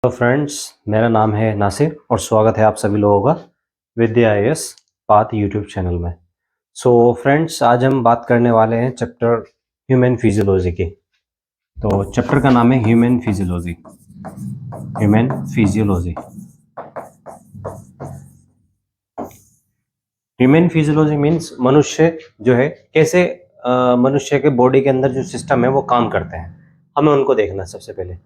तो फ्रेंड्स, मेरा नाम है नासिर और स्वागत है आप सभी लोगों का विद्या आईएएस पाथ यूट्यूब चैनल में। सो फ्रेंड्स, आज हम बात करने वाले हैं चैप्टर ह्यूमन फिजियोलॉजी की। तो चैप्टर का नाम है human physiology. Human physiology human physiology means मनुष्य जो है कैसे मनुष्य के बॉडी के अंदर जो सिस्टम है वो काम करते हैं, हमें उनको देखना है सबसे पहले।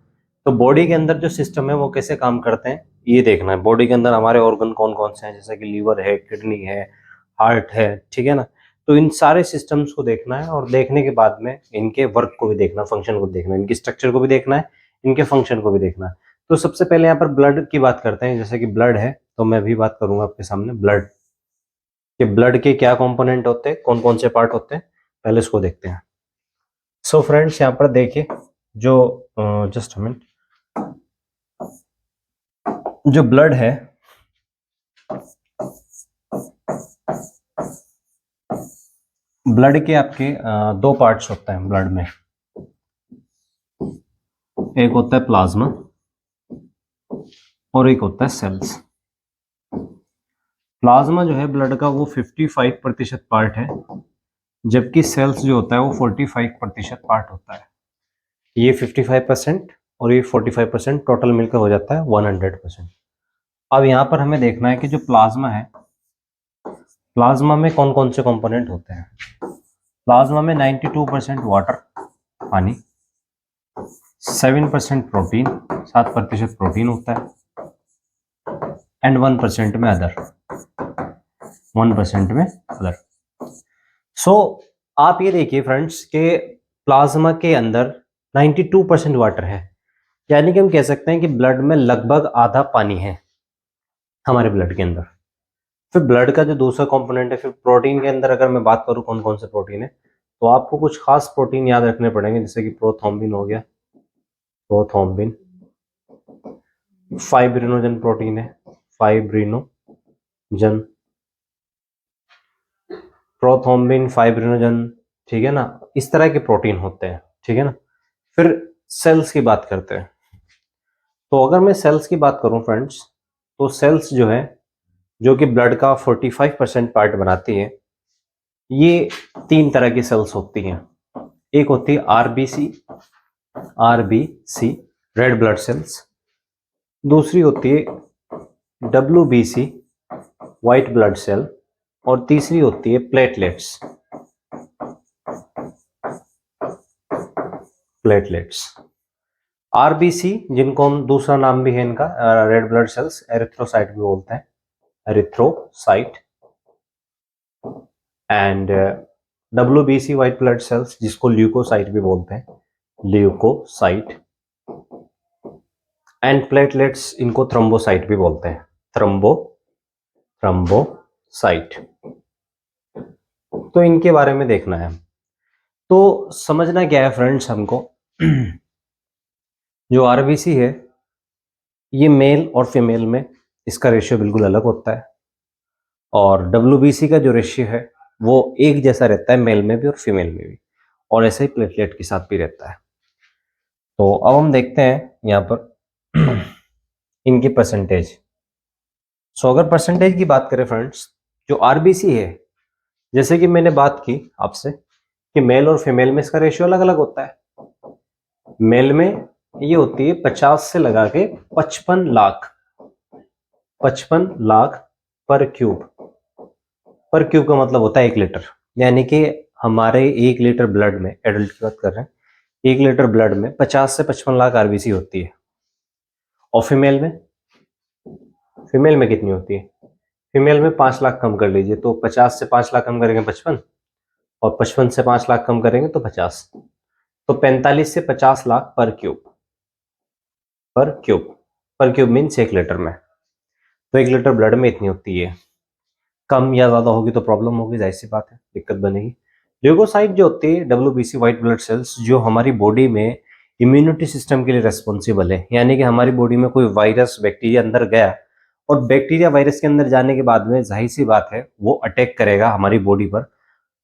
तो बॉडी के अंदर जो सिस्टम है वो कैसे काम करते हैं ये देखना है। बॉडी के अंदर हमारे ऑर्गन कौन कौन से हैं, जैसे कि लीवर है, किडनी है, हार्ट है, ठीक है ना। तो इन सारे सिस्टम्स को देखना है और देखने के बाद में इनके वर्क को भी देखना, फंक्शन को भी देखना है, इनकी स्ट्रक्चर को भी देखना है, इनके फंक्शन को भी देखना है। तो सबसे पहले यहाँ पर ब्लड की बात करते हैं। जैसे कि ब्लड है तो मैं भी बात करूंगा आपके सामने ब्लड कि ब्लड के क्या कंपोनेंट होते हैं, कौन कौन से पार्ट होते हैं, पहले इसको देखते हैं। सो फ्रेंड्स, यहाँ पर देखिए जो जस्ट मिनट, जो ब्लड है ब्लड के आपके दो पार्ट्स होते हैं ब्लड में। एक होता है प्लाज्मा और एक होता है सेल्स। प्लाज्मा जो है ब्लड का वो 55% पार्ट है, जबकि सेल्स जो होता है वो 45% पार्ट होता है। ये 55% और ये 45% टोटल मिलकर हो जाता है 100%। अब यहाँ पर हमें देखना है कि जो प्लाज्मा है, प्लाज्मा में कौन कौन से कंपोनेंट होते हैं। प्लाज्मा में 92% वाटर पानी, 7% प्रोटीन, 7% प्रोटीन होता है, एंड 1% में अदर, 1% में अदर। सो आप ये देखिए फ्रेंड्स के प्लाज्मा के अंदर 92% वाटर है, यानी कि हम कह सकते हैं कि ब्लड में लगभग आधा पानी है हमारे ब्लड के अंदर। फिर ब्लड का जो दूसरा कंपोनेंट है, फिर प्रोटीन के अंदर अगर मैं बात करूं कौन कौन से प्रोटीन है, तो आपको कुछ खास प्रोटीन याद रखने पड़ेंगे, जैसे कि प्रोथ्रोम्बिन हो गया, प्रोथ्रोम्बिन, फाइब्रिनोजन प्रोटीन है, फाइब्रिनोजन, प्रोथ्रोम्बिन, फाइब्रिनोजन, ठीक है ना, इस तरह के प्रोटीन होते हैं, ठीक है ना। फिर सेल्स की बात करते हैं। तो अगर मैं सेल्स की बात करूं फ्रेंड्स, तो सेल्स जो है, जो कि ब्लड का 45% पार्ट बनाती है, ये तीन तरह की सेल्स होती हैं। एक होती है RBC, RBC red blood cells. दूसरी होती है डब्ल्यूबीसी व्हाइट ब्लड सेल, और तीसरी होती है प्लेटलेट्स, प्लेटलेट्स। आरबीसी, जिनको हम दूसरा नाम भी है इनका रेड ब्लड सेल्स, एरिथ्रोसाइट भी बोलते हैं, erythrocyte. And WBC white blood sales, जिसको ल्यूकोसाइट भी बोलते हैं, ल्यूकोसाइट। एंड प्लेटलेट्स, इनको थ्रोम्बोसाइट भी बोलते हैं, थ्रोम्बोसाइट। तो इनके बारे में देखना है। तो समझना क्या है फ्रेंड्स हमको, जो आरबीसी है ये मेल और फीमेल में इसका रेशियो बिल्कुल अलग होता है, और डब्ल्यूबीसी का जो रेशियो है वो एक जैसा रहता है मेल में भी और फीमेल में भी, और ऐसे ही प्लेटलेट के साथ भी रहता है। तो अब हम देखते हैं यहाँ पर इनकी परसेंटेज। सो अगर परसेंटेज की बात करें फ्रेंड्स, जो आरबीसी है, जैसे कि मैंने बात की आपसे कि मेल और फीमेल में इसका रेशियो अलग अलग होता है। मेल में ये होती है 50 से लगा के 55 लाख, 55 लाख पर क्यूब। पर क्यूब का मतलब होता है 1 लीटर, यानी कि हमारे 1 लीटर ब्लड में, एडल्ट की बात कर रहे हैं, 1 लीटर ब्लड में 50 से 55 लाख आरबीसी होती है। और फीमेल में कितनी होती है? फीमेल में 5 लाख कम कर लीजिए, तो 50 से 5 लाख कम करेंगे 55, और 55 से 5 लाख कम करेंगे तो 50, तो 45 से 50 लाख पर क्यूब, पर क्यूब, पर क्यूब मीन्स 1 लीटर में। तो 1 लीटर ब्लड में इतनी होती है। कम या ज्यादा होगी तो प्रॉब्लम होगी, जाहिर सी बात है, दिक्कत बनेगी। ल्यूकोसाइट जो होती है, डब्ल्यूबीसी व्हाइट ब्लड सेल्स, जो हमारी बॉडी में इम्यूनिटी सिस्टम के लिए रेस्पॉन्सिबल है, यानी कि हमारी बॉडी में कोई वायरस बैक्टीरिया अंदर गया, और बैक्टीरिया वायरस के अंदर जाने के बाद में जाहिर सी बात है वो अटैक करेगा हमारी बॉडी पर।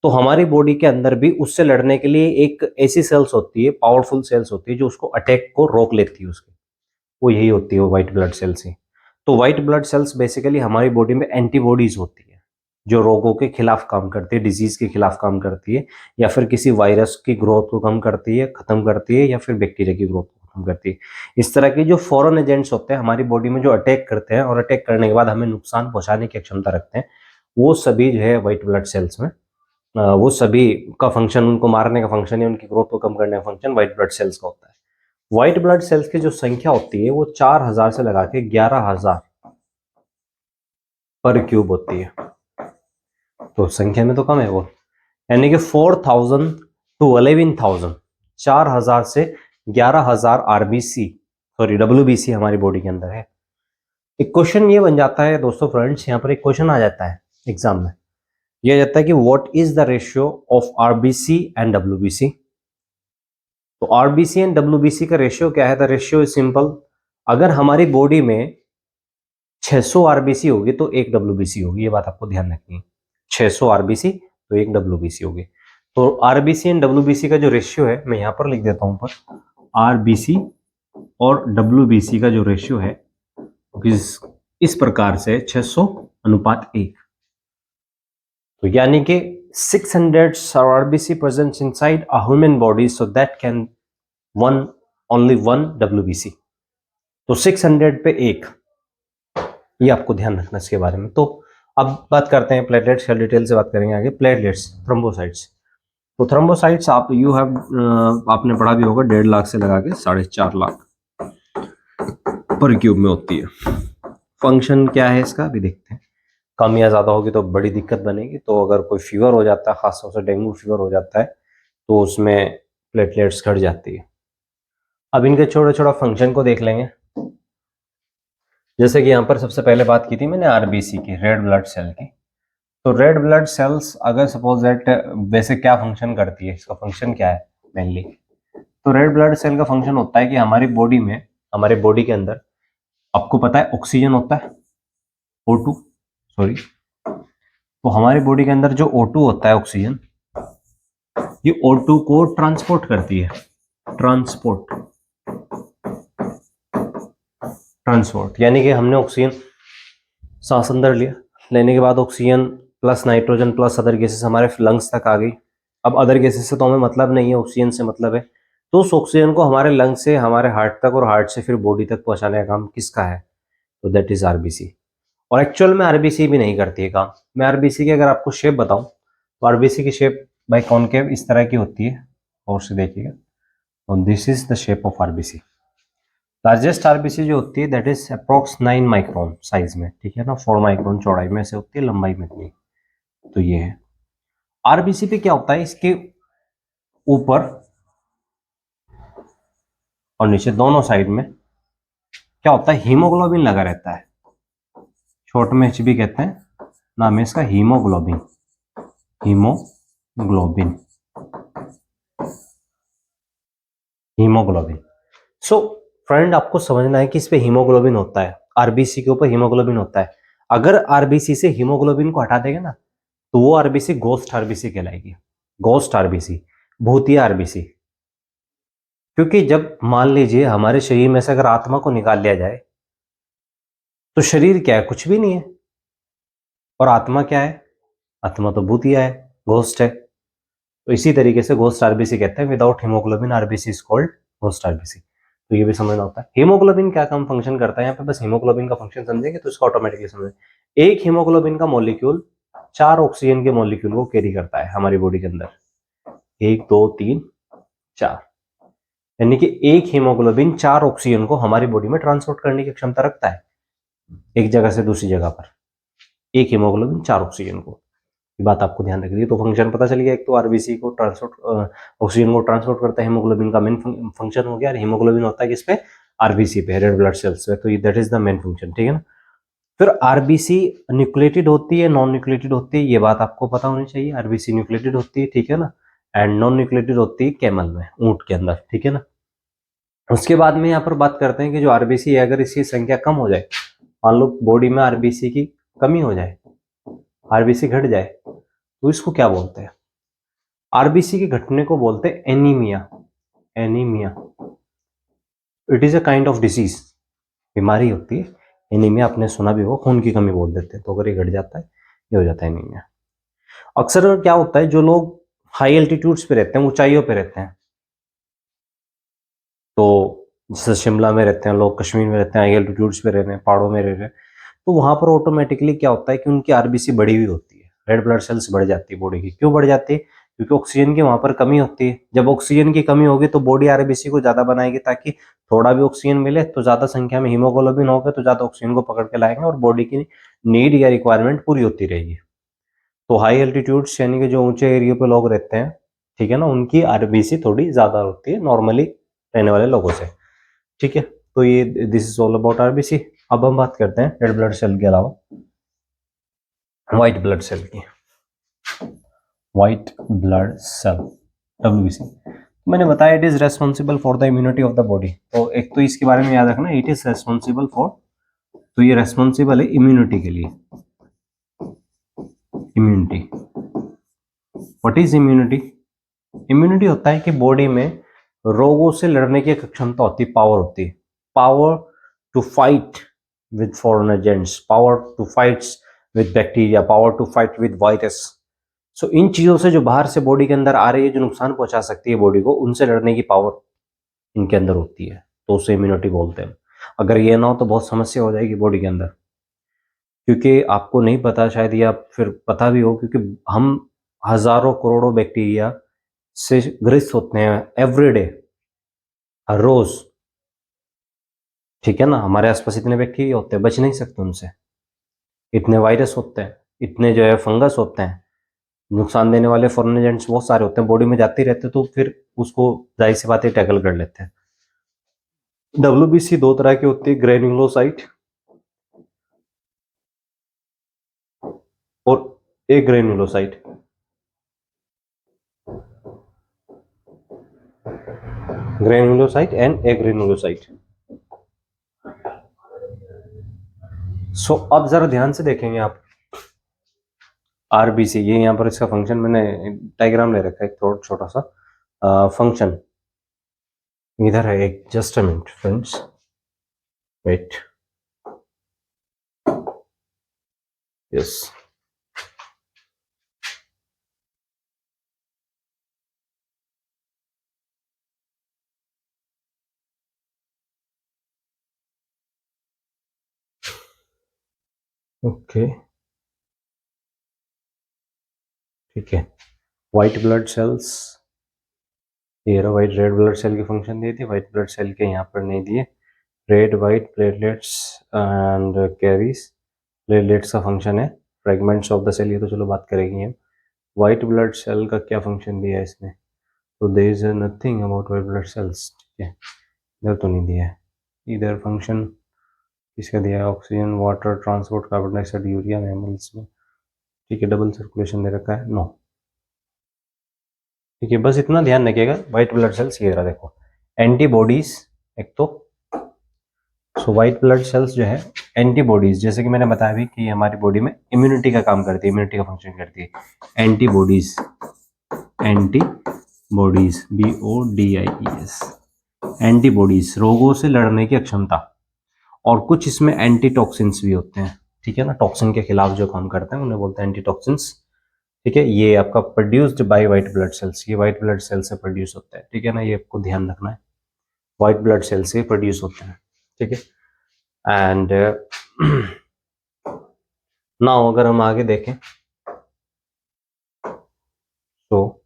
तो हमारी बॉडी के अंदर भी उससे लड़ने के लिए एक ऐसी सेल्स होती है, पावरफुल सेल्स होती है, जो उसको अटैक को रोक लेती है उसके। वो यही होती है, वो व्हाइट ब्लड सेल्स ही। तो व्हाइट ब्लड सेल्स बेसिकली हमारी बॉडी में एंटीबॉडीज होती है जो रोगों के खिलाफ काम करती है, डिजीज के खिलाफ काम करती है, या फिर किसी वायरस की ग्रोथ को कम करती है, खत्म करती है, या फिर बैक्टीरिया की ग्रोथ को खत्म करती है। इस तरह के जो फॉरेन एजेंट्स होते हैं हमारी बॉडी में जो अटैक करते हैं और अटैक करने के बाद हमें नुकसान पहुंचाने की क्षमता रखते हैं, वो सभी जो है व्हाइट ब्लड सेल्स में वो सभी का फंक्शन, उनको मारने का फंक्शन या उनकी ग्रोथ को कम करने का फंक्शन व्हाइट ब्लड सेल्स का होता है। व्हाइट ब्लड सेल्स की जो संख्या होती है वो 4000 से लगा के 11000 पर क्यूब होती है। तो संख्या में तो कम है वो, यानी कि 4000 टू 11000, 4000 से 11000 आरबीसी, सॉरी डब्ल्यूबीसी हमारी बॉडी के अंदर है। एक क्वेश्चन ये बन जाता है दोस्तों, फ्रेंड्स, यहाँ पर एक क्वेश्चन आ जाता है एग्जाम में, ये आ जाता है कि what is the ratio of RBC and WBC. तो आरबीसी एंड डब्ल्यूबीसी का रेशियो क्या है? The ratio is simple. अगर हमारी बॉडी में 600 आरबीसी होगी तो एक डब्ल्यूबीसी होगी, ये बात आपको ध्यान रखनी है। 600 आरबीसी तो एक डब्ल्यूबीसी होगी। तो आरबीसी एंड डब्ल्यूबीसी का जो रेशियो है, मैं यहां पर लिख देता हूं पर, आरबीसी और डब्ल्यूबीसी का जो रेशियो है इस प्रकार से 600:1। तो यानी कि 600 RBC present inside a human body so that can only one WBC. तो 600 पे एक, ये आपको ध्यान रखना इसके बारे में। तो अब बात करते हैं प्लेटलेट्स का, डिटेल से बात करेंगे आगे। Platelets, thrombocytes. तो थ्रोम्बोसाइट्स आपने पढ़ा भी होगा, 1.5 लाख से लगा के 4.5 लाख पर क्यूब में होती है। फंक्शन क्या है इसका अभी देखते हैं। कम या ज्यादा होगी तो बड़ी दिक्कत बनेगी। तो अगर कोई फीवर हो जाता है, खासतौर से डेंगू फीवर हो जाता है, तो उसमें प्लेटलेट्स घट जाती है। अब इनके छोटे छोटा फंक्शन को देख लेंगे। जैसे कि यहाँ पर सबसे पहले बात की थी मैंने आरबीसी की, रेड ब्लड सेल की। तो रेड ब्लड सेल्स अगर सपोज दैट वैसे क्या फंक्शन करती है, इसका फंक्शन क्या है मेनली? तो रेड ब्लड सेल का फंक्शन होता है कि हमारी बॉडी में, हमारे बॉडी के अंदर आपको पता है ऑक्सीजन होता है, O2, सॉरी। तो हमारी बॉडी के अंदर जो O2 होता है, ऑक्सीजन, ये O2 को ट्रांसपोर्ट करती है। ट्रांसपोर्ट यानी कि हमने ऑक्सीजन सांस अंदर लिया, लेने के बाद oxygen plus nitrogen plus other gases हमारे लंग्स तक आ गई। अब अदर गैसेस से तो हमें मतलब नहीं है, ऑक्सीजन से मतलब है। तो उस ऑक्सीजन को हमारे लंग्स से हमारे हार्ट तक और हार्ट से फिर बॉडी तक पहुंचाने का काम किसका है? तो दैट इज आरबीसी। और एक्चुअल में आरबीसी भी नहीं करती है काम। मैं आरबीसी की अगर आपको शेप बताऊं तो आरबीसी की शेप बाय कॉनकेव इस तरह की होती है, और से देखिएगा, और this is the shape of RBC. Largest RBC जो होती है that is approx 9 micron size में, ठीक है ना, 4 माइक्रोन चौड़ाई में से होती है, लंबाई में नहीं। तो ये है आरबीसी पे क्या होता है, इसके ऊपर और नीचे दोनों साइड में क्या होता है, हीमोग्लोबिन लगा रहता है। शॉर्ट में एचबी कहते हैं, नाम है इसका haemoglobin. Haemoglobin haemoglobin. So friend, आपको समझना है कि इस पे हीमोग्लोबिन होता है, आरबीसी के ऊपर हीमोग्लोबिन होता है। अगर आरबीसी से हीमोग्लोबिन को हटा देंगे ना, तो वो आरबीसी गोस्ट आरबीसी कहलाएगी। गोस्ट आरबीसी, भूतिया आरबीसी। क्योंकि जब मान लीजिए हमारे शरीर में से अगर आत्मा को निकाल लिया जाए, तो शरीर क्या है? कुछ भी नहीं है। और आत्मा क्या है? आत्मा तो भूतिया है, घोस्ट है। तो इसी तरीके से घोस्ट आरबीसी कहते हैं, without haemoglobin RBC is called ghost RBC. तो ये भी समझना होता है। हीमोग्लोबिन क्या काम फंक्शन करता है, यहाँ पे बस हीमोग्लोबिन का फंक्शन समझेंगे तो इसको ऑटोमेटिकली समझ। एक हीमोग्लोबिन का मॉलिक्यूल 4 ऑक्सीजन के मॉलिक्यूल को कैरी करता है हमारी बॉडी के अंदर, 1 2 3 4। यानी कि एक हीमोग्लोबिन 4 ऑक्सीजन को हमारी बॉडी में ट्रांसपोर्ट करने की क्षमता रखता है, एक जगह से दूसरी जगह पर। एक हीमोग्लोबिन 4 ऑक्सीजन को, ये बात आपको ध्यान रखनी है। तो फंक्शन पता चल गया, एक तो आरबीसी को ट्रांसपोर्ट, ऑक्सीजन को ट्रांसपोर्ट करता है, हीमोग्लोबिन का मेन फंक्शन हो गया। हीमोग्लोबिन होता है किस पे? आरबीसी पे, रेड ब्लड सेल्स पे। तो that is the main function, ठीक है ना। फिर आरबीसी न्यूक्लिएटेड होती है, नॉन न्यूक्लिएटेड होती है, ये बात आपको पता होनी चाहिए। आरबीसी न्यूक्लिएटेड होती है, ठीक है ना, एंड नॉन न्यूक्लिएटेड होती है कैमल में, ऊंट के अंदर, ठीक है ना। उसके बाद में यहाँ पर बात करते हैं कि जो आरबीसी है, अगर इसकी संख्या कम हो जाए, मान लो बॉडी में आरबीसी की कमी हो जाए, आरबीसी घट जाए, तो इसको क्या बोलते हैं? आरबीसी के घटने को बोलते हैं anaemia. Anaemia, it is a kind of disease. बीमारी होती है एनीमिया, आपने सुना भी हो, खून की कमी बोल देते हैं, तो अगर ये घट जाता है ये हो जाता है एनीमिया। अक्सर क्या होता है, जो लोग हाई एल्टीट्यूड्स पे रहते हैं, ऊंचाइयों पे रहते हैं, तो जैसे शिमला में रहते हैं लोग, कश्मीर में रहते हैं, हाई एल्टीट्यूड्स पे रह रहे हैं, पहाड़ों में रह रहे हैं, तो वहां पर ऑटोमेटिकली क्या होता है कि उनकी आरबीसी बढ़ी हुई होती है, रेड ब्लड सेल्स बढ़ जाती है बॉडी की। क्यों बढ़ जाती है? क्योंकि ऑक्सीजन की वहां पर कमी होती है। जब ऑक्सीजन की कमी होगी तो बॉडी आरबीसी को ज्यादा बनाएगी, ताकि थोड़ा भी ऑक्सीजन मिले तो ज्यादा संख्या में हीमोग्लोबिन होगा, तो ज्यादा ऑक्सीजन को पकड़ के लाएंगे और बॉडी की नीड या रिक्वायरमेंट पूरी होती रहेगी। तो हाई एल्टीट्यूड्स यानी कि जो ऊंचे एरिया पे लोग रहते हैं, ठीक है ना, उनकी आरबीसी थोड़ी ज्यादा होती है नॉर्मली रहने वाले लोगों से। ठीक है, तो ये this is all about RBC. अब हम बात करते हैं रेड ब्लड सेल के अलावा व्हाइट ब्लड सेल की। व्हाइट ब्लड सेल डब्ल्यूबीसी, मैंने बताया it is responsible for the immunity of the body. तो एक तो इसके बारे में याद रखना, इट इज रेस्पॉन्सिबल फॉर, तो ये रेस्पॉन्सिबल है इम्यूनिटी के लिए। Immunity, what is immunity? Immunity होता है कि बॉडी में रोगों से लड़ने की एक क्षमता होती है, पावर होती है, power to fight with foreign agents, power to fight with bacteria, power to fight with virus. So इन चीजों से जो बाहर से बॉडी के अंदर आ रही है, जो नुकसान पहुंचा सकती है बॉडी को, उनसे लड़ने की पावर इनके अंदर होती है, तो उसे इम्यूनिटी बोलते हैं। अगर ये ना हो तो बहुत समस्या हो जाएगी बॉडी के अंदर, क्योंकि आपको नहीं पता शायद, या फिर पता भी हो, क्योंकि हम हजारों करोड़ों बैक्टीरिया से ग्रस्त होते हैं एवरीडे, हर रोज। ठीक है ना, हमारे आसपास इतने बैक्टीरिया होते हैं, बच नहीं सकते उनसे। इतने वायरस होते हैं, इतने जो है फंगस होते हैं, नुकसान देने वाले फॉरेन एजेंट्स बहुत सारे होते हैं, बॉडी में जाते रहते हैं, तो फिर उसको जाहिर सी बात है टैकल कर लेते हैं। डब्ल्यूबीसी दो तरह की होती है, ग्रेन्युलोसाइट और ए granulocyte. Granulocyte and A granulocyte. सो अब जरा ध्यान से देखेंगे आप आरबीसी, ये यहाँ पर इसका फंक्शन मैंने डायग्राम ले रखा है, एक थोड़ा छोटा सा फंक्शन इधर है एक, just a minute friends, wait, yes. Okay, ठीक है। व्हाइट ब्लड सेल्स, ये रहा व्हाइट, रेड ब्लड सेल के फंक्शन दिए थे, व्हाइट ब्लड सेल के यहाँ पर नहीं दिए। Red white platelets and carries, platelets का फंक्शन है, फ्रेगमेंट्स ऑफ द सेल, ये तो चलो बात करेंगे हम। व्हाइट ब्लड सेल का क्या फंक्शन दिया है इसने? तो there is nothing about white blood cells, ठीक है, इधर तो नहीं दिया है। इधर फंक्शन किसका दिया है? Oxygen, water transport, carbon dioxide, urea mammals में, ठीक है, डबल सर्कुलेशन दे रखा है, नो। ठीक है, बस इतना ध्यान रखिएगा। व्हाइट ब्लड सेल्स ये रहा, देखो एंटीबॉडीज, एक तो सो व्हाइट ब्लड सेल्स जो है एंटीबॉडीज, जैसे कि मैंने बताया भी कि हमारी बॉडी में इम्यूनिटी का काम करती है, इम्यूनिटी का फंक्शन करती है एंटीबॉडीज। एंटीबॉडीज, BODIES, एंटीबॉडीज, रोगों से लड़ने की अक्षमता। और कुछ इसमें एंटीटॉक्सिन्स भी होते हैं, ठीक है ना, टॉक्सिन के खिलाफ जो काम करते हैं उन्हें बोलते हैं एंटीटॉक्सिन्स। ठीक है, ये आपका produced by white blood cells, ये व्हाइट ब्लड सेल से प्रोड्यूस होता है, ठीक है ना, ये आपको ध्यान रखना है, व्हाइट ब्लड सेल से प्रोड्यूस होते हैं, ठीक है। एंड नाउ अगर हम आगे देखें तो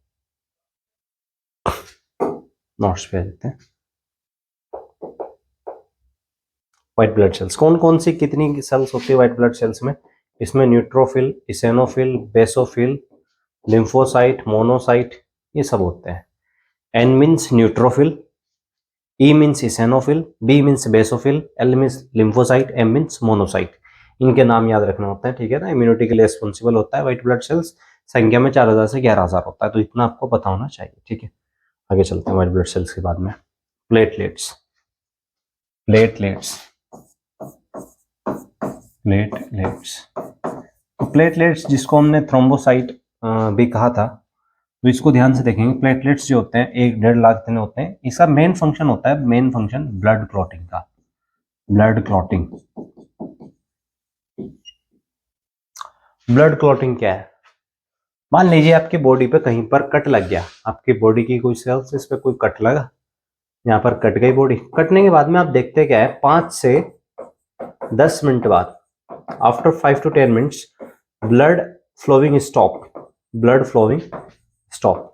नोट्स पे आ जाते हैं। व्हाइट ब्लड सेल्स कौन कौन सी, कितनी सेल्स होती है व्हाइट ब्लड सेल्स में? इसमें neutrophil, eosinophil, basophil, lymphocyte, monocyte, ये सब होते हैं। N means neutrophil, E means eosinophil, B means basophil, L means lymphocyte, M means monocyte. इनके नाम याद रखना होता है, ठीक है ना। इम्यूनिटी के लिए रिस्पॉन्सिबल होता है व्हाइट ब्लड सेल्स, संख्या में 4000 से 11000 होता है, तो इतना आपको पता होना चाहिए, ठीक है। आगे चलते हैं व्हाइट ब्लड सेल्स के बाद में प्लेटलेट्स। प्लेटलेट्स, प्लेटलेट्स, तो प्लेटलेट्स जिसको हमने थ्रोम्बोसाइट भी कहा था, तो इसको ध्यान से देखेंगे। प्लेटलेट्स जो होते हैं 1-1.5 लाख इतने होते हैं। इसका मेन फंक्शन होता है, मेन फंक्शन ब्लड क्लॉटिंग का, ब्लड क्लॉटिंग। ब्लड क्लॉटिंग क्या है? मान लीजिए आपकी बॉडी पे कहीं पर कट लग गया, आपकी बॉडी की कोई सेल्स इस पे कोई कट लगा, यहाँ पर कट गई बॉडी। कटने के बाद में आप देखते क्या है, 5 से 10 मिनट बाद, after 5 to 10 minutes, blood flowing stop, blood flowing stop,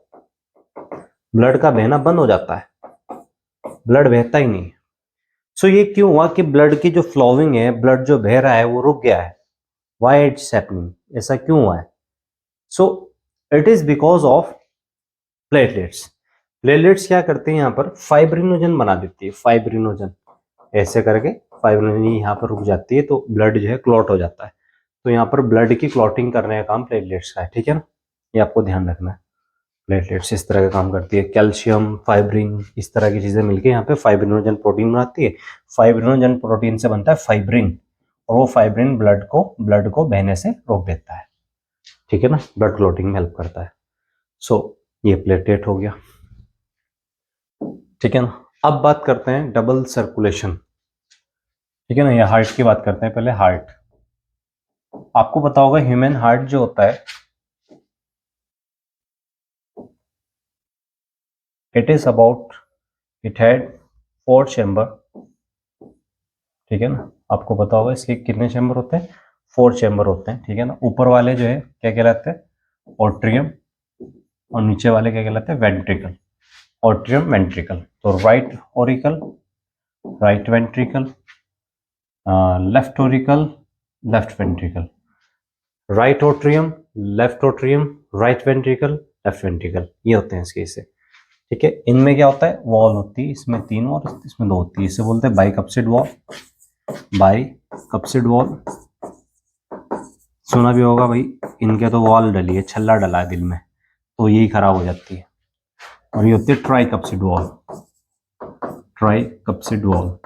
blood का बहना बंद हो जाता है, ब्लड बहता ही नहीं। सो ये क्यों हुआ कि ब्लड की जो फ्लोइंग है, ब्लड जो बह रहा है वो रुक गया है? Why it's happening? ऐसा क्यों हुआ है? So it is because of platelets. Platelets क्या करते हैं, यहाँ पर फाइब्रिनोजन बना देती है, फाइब्रिनोजन ऐसे करके फाइब्रिनोजन यहाँ पर रुक जाती है, तो ब्लड जो है क्लॉट हो जाता है। तो यहाँ पर ब्लड की क्लॉटिंग करने का काम प्लेटलेट्स का है, ठीक है ना, ये आपको ध्यान रखना है। प्लेटलेट्स इस तरह का काम करती है, कैल्शियम, फाइब्रिन, इस तरह की चीजें मिलकर यहाँ पे फाइब्रिनोजन प्रोटीन बनाती है। फाइब्रिनोजन प्रोटीन से बनता है फाइब्रिन, और वो फाइब्रिन ब्लड को बहने से रोक देता है, ठीक है ना, ब्लड क्लॉटिंग में हेल्प करता है। सो ये प्लेटलेट हो गया, ठीक है ना। अब बात करते हैं डबल सर्कुलेशन, ठीक है ना, ये हार्ट की बात करते हैं पहले। हार्ट, आपको पता होगा ह्यूमन हार्ट जो होता है, it is about, it had 4 chamber, ठीक है ना। आपको पता होगा इसके कितने चैम्बर होते हैं? 4 चैम्बर होते हैं, ठीक है ना। ऊपर वाले जो है क्या कहलाते हैं? ऑट्रियम, और नीचे वाले क्या कहलाते हैं? Ventricle, atrium ventricle. तो right auricle, right ventricle, left auricle, left ventricle, right atrium, left atrium, right ventricle, left ventricle, ये होते हैं इसके हिस्से, ठीक है। इनमें क्या होता है? वॉल होती है, इसमें 3 और इसमें 2 होती है, इसे बोलते हैं बाइकप्सिड वॉल, बाइकप्सिड वॉल। सुना भी होगा भाई, इनके तो वॉल डली है, छल्ला डला है दिल में, तो यही खराब हो जाती है। और ये होती है ट्राइकप्सिड वॉल, ट्राइकप्सिड वॉल,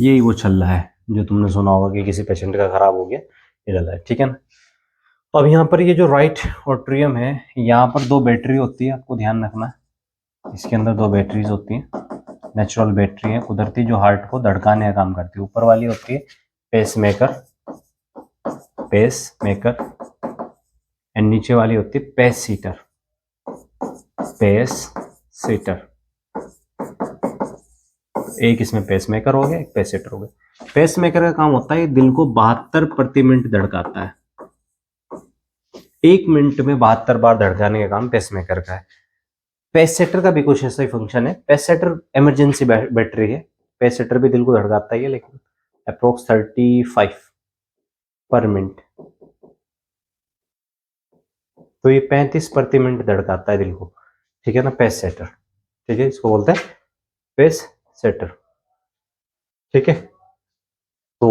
यही वो छल्ला है जो तुमने सुना होगा कि किसी पेशेंट का खराब हो गया, ये डला है, ठीक है ना। तो अब यहाँ पर ये जो राइट ऑट्रियम है, यहाँ पर 2 बैटरी होती है, आपको ध्यान रखना है। इसके अंदर 2 बैटरीज होती हैं, नेचुरल बैटरी है, कुदरती, जो हार्ट को धड़काने का काम करती है। ऊपर वाली होती है pacemaker, pacemaker, and नीचे वाली होती है पेस सीटर, पेस सीटर। एक इसमें पेस मेकर हो गया, एक पेस सीटर हो गया। पेस मेकर का काम होता है दिल को 72 प्रति मिनट धड़काता है, 1 मिनट में 72 बार धड़काने का काम पेस मेकर का है। पेस सेटर का भी कुछ ऐसा ही फंक्शन है। पेस सेटर इमरजेंसी बैटरी है, पेस सेटर भी दिल को धड़काता ही है, लेकिन अप्रोक्स 35 पर मिनट, तो ये 35 प्रति मिनट धड़काता है दिल को, ठीक है ना, पेस सेटर, ठीक है, इसको बोलते हैं पेस सेटर, ठीक है। तो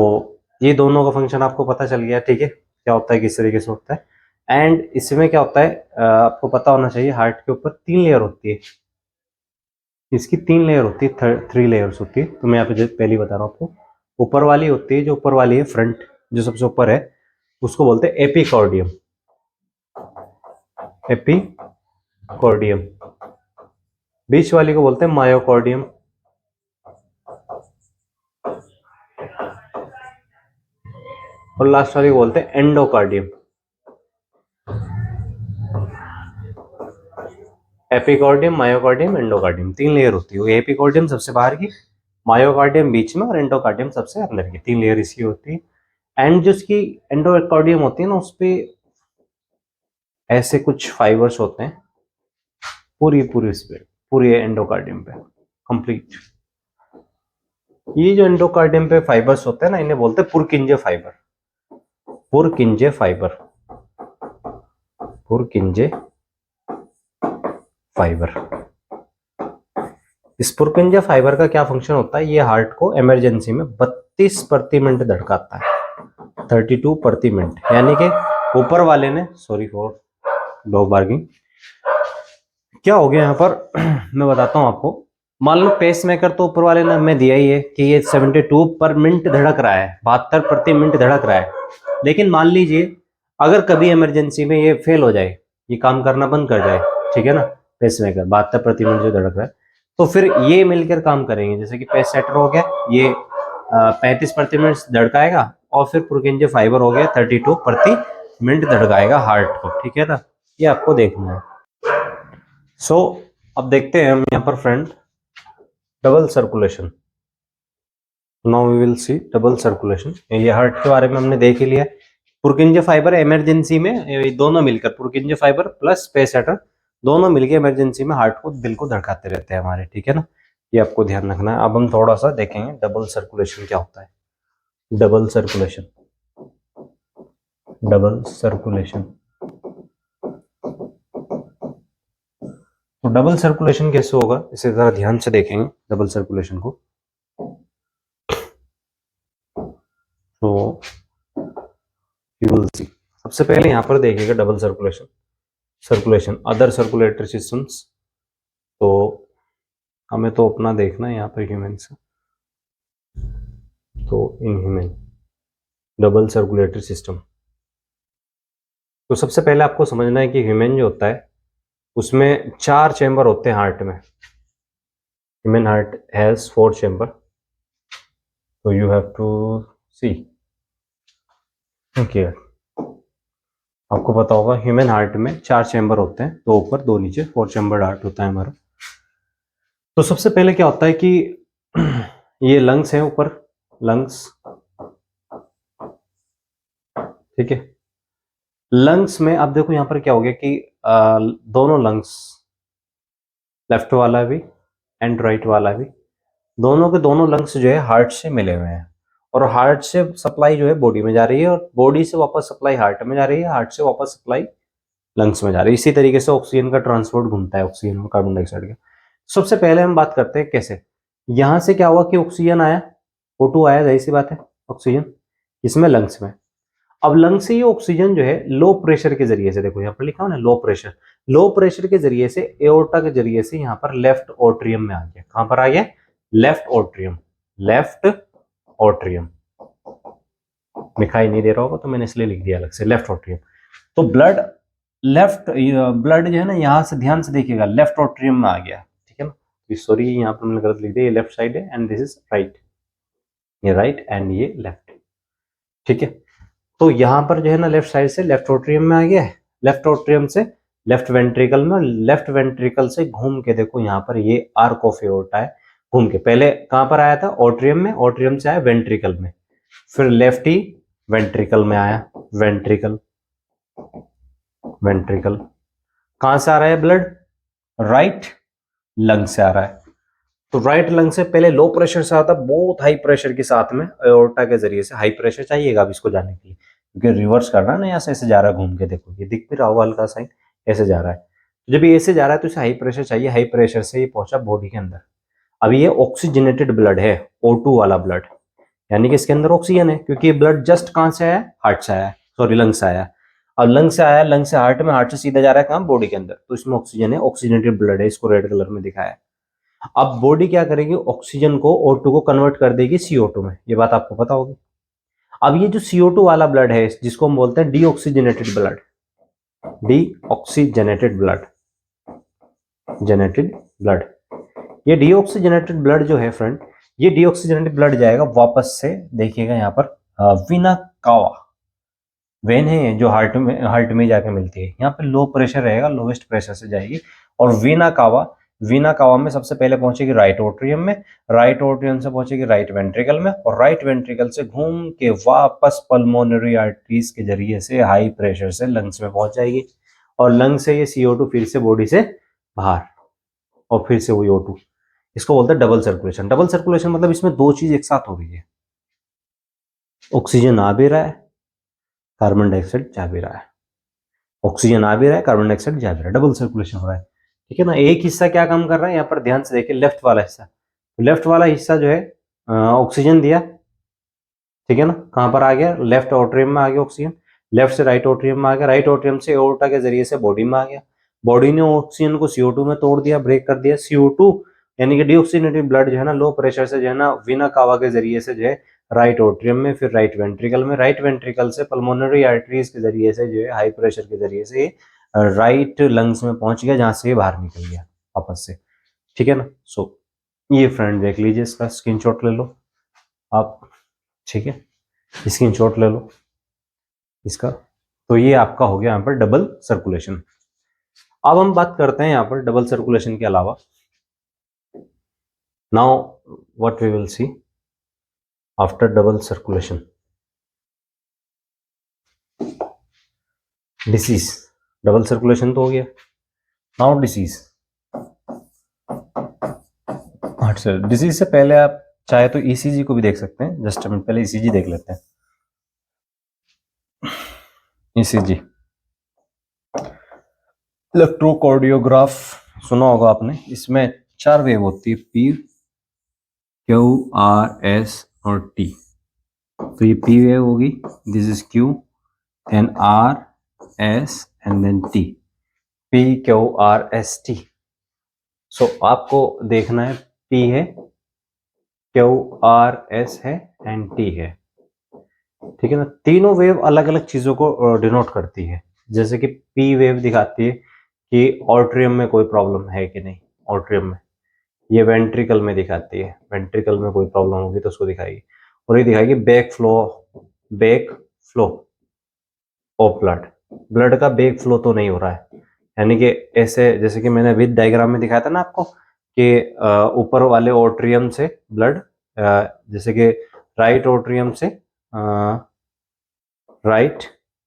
ये दोनों का फंक्शन आपको पता चल गया, ठीक है, क्या होता है, किस तरीके से होता है। एंड इसमें क्या होता है, आपको पता होना चाहिए, हार्ट के ऊपर 3 लेयर होती है, इसकी 3 लेयर होती है, 3 लेयर्स होती है। तो मैं यहाँ पे पहली बता रहा हूँ आपको। ऊपर वाली होती है, जो ऊपर वाली है फ्रंट, जो सबसे ऊपर है, उसको बोलते हैं एपिकॉर्डियम, एपिकॉर्डियम। बीच वाली को बोलते हैं मायोकॉर्डियम, और लास्ट वाली को बोलते हैं एंडोकार्डियम। एपिकॉर्डियम, मायोकॉर्डियम, एंडोकार्डियम, 3 लेयर होती है। एपिकॉर्डियम सबसे बाहर की, मायोकार्डियम बीच में, और एंडोकार्डियम सबसे अंदर की, 3 लेयर इसकी होती है। एंड जो इसकी एंडोकार्डियम होती है ना, उस पे ऐसे कुछ फाइबर्स होते हैं, पूरी पूरी इस पे, पूरी एंडोकार्डियम पे कंप्लीट। ये जो एंडोकार्डियम पे फाइबर्स होते हैं ना, इन्हें बोलते हैं पुरकिंजे फाइबर, पुरकिंजे फाइबर, पुरकिंजे फाइबर। इस पुरकिंजे फाइबर का क्या फंक्शन होता है? ये हार्ट को इमरजेंसी में 32 प्रति मिनट धड़काता है, 32 प्रति मिनट। यानी कि ऊपर वाले ने, सॉरी फॉर डॉग बार्गिंग, क्या हो गया यहाँ पर मैं बताता हूँ आपको। मान लो पेस मेकर तो ऊपर वाले ने हमें दिया ही है कि ये 72 पर मिनट धड़क रहा है, 72 प्रति मिनट धड़क रहा है। लेकिन मान लीजिए अगर कभी इमरजेंसी में ये फेल हो जाए, ये काम करना बंद कर जाए, ठीक है ना, पेस मेकर 72 प्रति मिनट जो धड़क रहा है, तो फिर ये मिलकर काम करेंगे, जैसे कि पेस सेटर हो गया, ये 35 प्रति मिनट धड़काएगा, और फिर पुरकिंजे फाइबर हो गया 32 प्रति मिनट धड़काएगा हार्ट को, ठीक है ना, ये आपको देखना है। सो अब देखते हैं हम यहाँ पर friend double circulation. Now we will see double circulation. ये हार्ट के बारे में हमने देख ही लिया। पुरकिंजे फाइबर इमरजेंसी में ये दोनों मिलकर, पुरकिंजे फाइबर प्लस पेससेटर दोनों मिलकर इमरजेंसी में हार्ट को, दिल को धड़काते रहते हैं हमारे, ठीक है ना, ये आपको ध्यान रखना है। अब हम थोड़ा सा देखेंगे डबल सर्कुलेशन क्या होता है। डबल सर्कुलेशन, डबल सर्कुलेशन, तो डबल सर्कुलेशन कैसे होगा इसे जरा ध्यान से देखेंगे डबल सर्कुलेशन को। तो यू विल सी, सबसे पहले यहां पर देखिएगा double circulation, circulation other circulatory systems. तो हमें तो अपना देखना है यहाँ पर ह्यूमन से, तो in human double circulatory system. तो सबसे पहले आपको समझना है कि ह्यूमन जो होता है उसमें 4 चैम्बर होते हैं हार्ट में। ह्यूमन हार्ट हैज 4 चैम्बर, तो you have to see. Okay, आपको पता होगा ह्यूमन हार्ट में 4 चैम्बर होते हैं, 2 ऊपर 2 नीचे, 4 चैम्बर हार्ट होता है हमारा। तो सबसे पहले क्या होता है कि ये लंग्स है ऊपर, लंग्स, ठीक है। लंग्स में अब देखो यहाँ पर क्या हो गया कि दोनों लंग्स, लेफ्ट वाला भी एंड राइट वाला भी, दोनों के दोनों लंग्स जो है हार्ट से मिले हुए हैं, और हार्ट से सप्लाई जो है बॉडी में जा रही है, और बॉडी से वापस सप्लाई हार्ट में जा रही है, हार्ट से वापस सप्लाई लंग्स में जा रही है। इसी तरीके से ऑक्सीजन का ट्रांसपोर्ट घूमता है, ऑक्सीजन और कार्बन डाइऑक्साइड का। सबसे पहले हम बात करते हैं कैसे। यहां से क्या हुआ कि ऑक्सीजन आया, O2 आया, जाहिर सी बात है, ऑक्सीजन इसमें लंग्स में। अब लंग्स से ये ऑक्सीजन जो है लो प्रेशर के जरिए से, देखो यहाँ पर लिखा हो ना लो प्रेशर, लो प्रेशर के जरिए से एओर्टा के जरिए से यहाँ पर लेफ्ट ओट्रियम में आ गया। कहां पर आ गया? Left atrium, left atrium. दिखाई नहीं दे रहा होगा तो मैंने इसलिए लिख दिया अलग से, लेफ्ट ओट्रियम। तो ब्लड, लेफ्ट ब्लड जो है ना, यहां से ध्यान से देखिएगा, लेफ्ट ओट्रियम में आ गया, ठीक है ना। सॉरी यहाँ पर मैंने गलत लिख दिया, ये लेफ्ट साइड है एंड दिस इज राइट, ये राइट एंड ये लेफ्ट, ठीक है। तो यहां पर जो है ना लेफ्ट साइड से लेफ्ट ओट्रियम में आ गया है, लेफ्ट ओट्रियम से लेफ्ट वेंट्रिकल में, लेफ्ट वेंट्रिकल से घूम के देखो यहाँ पर ये आर्क ऑफ एओर्टा है, घूम के पहले कहां पर आया था? ओट्रियम में, ओट्रियम से आया वेंट्रिकल में, फिर लेफ्ट ही वेंट्रिकल में आया, वेंट्रिकल, वेंट्रिकल। कहां से आ रहा है ब्लड? राइट लंग से आ रहा है। तो राइट लंग से पहले लो प्रेशर से आता, बहुत हाई प्रेशर के साथ में एओर्टा के जरिए से, हाई प्रेशर चाहिएगा अब इसको जाने के लिए, क्योंकि रिवर्स करना है ना, यहाँ से ऐसे जा रहा है घूम के, देखो ये दिख भी रहा होगा हल्का साइन, ऐसे जा रहा है। तो जब ये ऐसे जा रहा है तो इसे हाई प्रेशर चाहिए, हाई प्रेशर से ये पहुंचा बॉडी के अंदर। अब ये ऑक्सीजनेटेड ब्लड है, O2 वाला ब्लड, यानी कि इसके अंदर ऑक्सीजन है, क्योंकि ये ब्लड जस्ट कहां से आया? हार्ट से आया, सॉरी लंग से आया। अब लंग से आया, लंग से हार्ट में, हार्ट से सीधा जा रहा है कहां? बॉडी के अंदर, तो इसमें ऑक्सीजन है, ऑक्सीजनेटेड ब्लड है, इसको रेड कलर में दिखाया है। अब बॉडी क्या करेगी? ऑक्सीजन को O2 को कन्वर्ट कर देगी CO2 में, ये बात आपको पता होगी। अब ये जो CO2 वाला ब्लड है, जिसको हम बोलते हैं deoxygenated blood, deoxygenated blood, जेनेटेड blood, ये डीऑक्सीजनेटेड ब्लड जो है फ्रेंड, ये डीऑक्सीजनेटेड ब्लड जाएगा वापस से, देखिएगा यहाँ पर वीना कावा वेन है जो हार्ट में जाके मिलती है, यहाँ पे लो प्रेशर रहेगा, लोवेस्ट प्रेशर से जाएगी, और वीना कावा, वीना कावा में सबसे पहले पहुंचेगी राइट ओट्रियम में, राइट ओट्रियम से पहुंचेगी राइट वेंट्रिकल में, और राइट वेंट्रिकल से घूम के वापस पल्मोनरी आर्टरीज के जरिए से हाई प्रेशर से लंग्स में पहुंच जाएगी, और लंग से ये CO2 फिर से बॉडी से बाहर, और फिर से वही O2। इसको बोलते हैं डबल सर्कुलेशन। डबल सर्कुलेशन मतलब इसमें दो चीज एक साथ हो रही है, ऑक्सीजन आ भी रहा है, कार्बन डाइऑक्साइड जा भी रहा है, ऑक्सीजन आ भी रहा है, कार्बन डाइऑक्साइड जा भी रहा है, डबल सर्कुलेशन हो रहा है, ठीक है ना। एक हिस्सा क्या काम कर रहा है यहाँ पर ध्यान से देखिए, लेफ्ट वाला हिस्सा, तो लेफ्ट वाला हिस्सा जो है ऑक्सीजन दिया, ठीक है ना, कहां पर आ गया? लेफ्ट ओट्रियम में आ गया ऑक्सीजन, लेफ्ट से राइट ओट्रियम में आ गया, राइट ओट्रियम से एओर्टा के जरिए से बॉडी में आ गया, बॉडी ने ऑक्सीजन को CO2 में तोड़ दिया, ब्रेक कर दिया, CO2 यानी कि डीऑक्सीजनेटेड ब्लड जो है ना लो प्रेशर से जो है ना वीना कावा के जरिए से जो है राइट ओट्रियम में, फिर राइट वेंट्रिकल में, राइट वेंट्रिकल से पल्मोनरी आर्टरीज के जरिए से जो है हाई प्रेशर के जरिए से राइट लंग्स में पहुंच गया, जहां से बाहर निकल गया वापस से। ठीक है ना। सो ये फ्रेंड देख लीजिए, इसका स्क्रीनशॉट ले लो आप, ठीक है, स्क्रीनशॉट ले लो इसका। तो ये आपका हो गया यहाँ पर डबल सर्कुलेशन। अब हम बात करते हैं यहाँ पर डबल सर्कुलेशन के अलावा, now what we will see after double circulation, disease. Double circulation तो हो गया, नाउ डिसीज। अच्छा, डिसीज से पहले आप चाहे तो ईसीजी को भी देख सकते हैं। जस्ट मिनट, पहले ईसीजी देख लेते हैं। ईसीजी, इलेक्ट्रोकार्डियोग्राफ सुना होगा आपने। इसमें 4 वेव होती है, पी, क्यू, आर, एस और टी। तो ये पी वेव होगी, this is Q, then R, S and then T. P, Q, R, S, T. So आपको देखना है, पी है, क्यू, आर, एस है एंड टी है, ठीक है ना। तीनों वेव अलग अलग चीजों को डिनोट करती है। जैसे कि पी वेव दिखाती है कि ऑर्ट्रियम में कोई प्रॉब्लम है कि नहीं, ऑर्ट्रियम में। ये वेंट्रिकल में दिखाती है, वेंट्रिकल में कोई प्रॉब्लम होगी तो उसको दिखाएगी। और ये दिखाएगी back flow of blood. Blood का बैक फ्लो तो नहीं हो रहा है, यानी कि ऐसे जैसे कि मैंने विद डायग्राम में दिखाया था ना आपको कि ऊपर वाले ऑर्ट्रियम से ब्लड, जैसे कि राइट ऑर्ट्रियम से राइट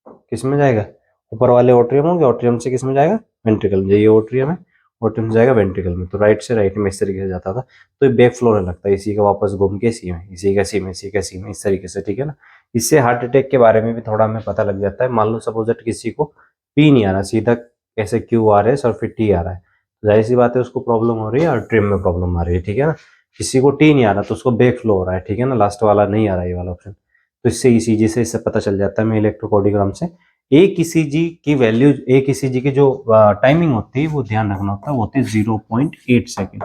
किस में जाएगा, ऊपर वाले ऑट्रियम होंगे, ऑट्रियम से किस में जाएगा, वेंट्रिकल में। ये ऑट्रियम है, ऑट्रियम से जाएगा वेंट्रिकल में, तो राइट से राइट में इस तरीके से जाता था। तो ये बैक फ्लो लगता है, इसी का वापस घूम के सी में, इसी का सी में, इसी का सी में, इस तरीके से, ठीक है ना। इससे हार्ट अटैक के बारे में भी थोड़ा हमें पता लग जाता है। मान लो सपोज दैट किसी को पी नहीं आ रहा, सीधा ऐसे क्यू आ रहा है और फिर टी आ रहा है, तो जाहिर सी बात है उसको प्रॉब्लम हो रही है, आर्ट्रियम में प्रॉब्लम आ रही है, ठीक है ना। किसी को टी नहीं आ रहा तो उसको बैक फ्लो हो रहा है, ठीक है ना, लास्ट वाला नहीं आ रहा है, ये वाला ऑप्शन। तो इससे ईसीजी से इससे पता चल जाता है, मैं इलेक्ट्रोकार्डियोग्राम से। एक ईसीजी की वैल्यू, एक ईसीजी की जो टाइमिंग होती है वो ध्यान रखना होता है, वो होती है 0.8 सेकेंड।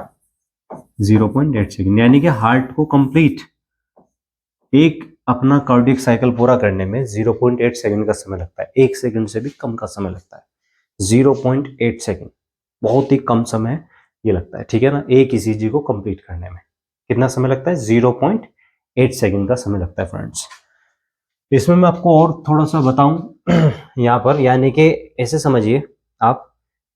0.8 सेकेंड, यानी कि हार्ट को कंप्लीट एक अपना कार्डियक साइकिल पूरा करने में 0.8 सेकेंड का समय लगता है। 1 सेकेंड से भी कम का समय लगता है, 0.8 सेकेंड, बहुत ही कम समय ये लगता है, ठीक है ना। एक ईसीजी को कंप्लीट करने में कितना समय लगता है, 0.8 सेकेंड का समय लगता है फ्रेंड्स। इसमें मैं आपको और थोड़ा सा बताऊं यहाँ पर, यानी कि ऐसे समझिए आप,